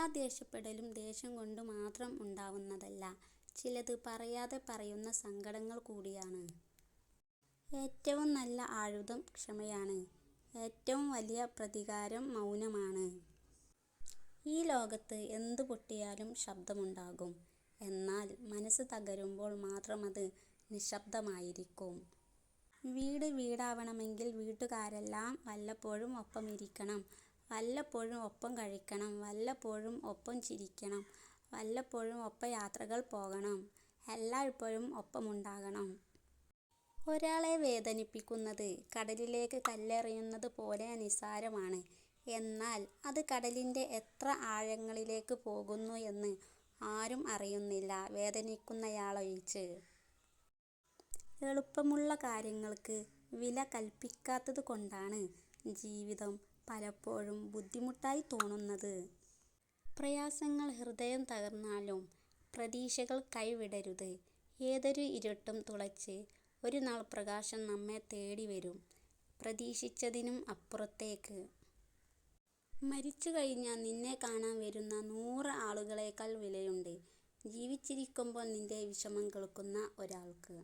എല്ലാ ദേഷ്യപ്പെടലും ദേഷ്യം കൊണ്ട് മാത്രം ഉണ്ടാവുന്നതല്ല. ചിലത് പറയാതെ പറയുന്ന സങ്കടങ്ങൾ കൂടിയാണ്. ഏറ്റവും നല്ല ആയുധം ക്ഷമയാണ്. ഏറ്റവും വലിയ പ്രതികാരം മൗനമാണ്. ഈ ലോകത്ത് എന്ത് പൊട്ടിയാലും ശബ്ദമുണ്ടാകും. എന്നാൽ മനസ്സ് തകരുമ്പോൾ മാത്രം അത് നിശ്ശബ്ദമായിരിക്കും. വീട് വീടാവണമെങ്കിൽ വീട്ടുകാരെല്ലാം വല്ലപ്പോഴും ഒപ്പമിരിക്കണം. വല്ലപ്പോഴും ഒപ്പം കഴിക്കണം. വല്ലപ്പോഴും ഒപ്പം ചിരിക്കണം. വല്ലപ്പോഴും ഒപ്പം യാത്രകൾ പോകണം. എല്ലായ്പ്പോഴും ഒപ്പമുണ്ടാകണം. ഒരാളെ വേദനിപ്പിക്കുന്നത് കടലിലേക്ക് കല്ലെറിയുന്നത് പോലെ നിസ്സാരമാണ്. എന്നാൽ അത് കടലിൻ്റെ എത്ര ആഴങ്ങളിലേക്ക് പോകുന്നു എന്ന് ആരും അറിയുന്നില്ല, വേദനിക്കുന്നയാളൊഴിച്ച്. എളുപ്പമുള്ള കാര്യങ്ങൾക്ക് വില കൽപ്പിക്കാത്തത് കൊണ്ടാണ് ജീവിതം പലപ്പോഴും ബുദ്ധിമുട്ടായി തോന്നുന്നത്. പ്രയാസങ്ങൾ ഹൃദയം തകർന്നാലും പ്രതീക്ഷകൾ കൈവിടരുത്. ഏതൊരു ഇരുട്ടും തുളച്ച് ഒരു നാൾ പ്രകാശം നമ്മെ തേടി വരും, പ്രതീക്ഷിച്ചതിനും അപ്പുറത്തേക്ക്. മരിച്ചു കഴിഞ്ഞാൽ നിന്നെ കാണാൻ വരുന്ന 100 ആളുകളേക്കാൾ വിലയുണ്ട് ജീവിച്ചിരിക്കുമ്പോൾ നിന്റെ വിഷമം കേൾക്കുന്ന ഒരാൾക്ക്.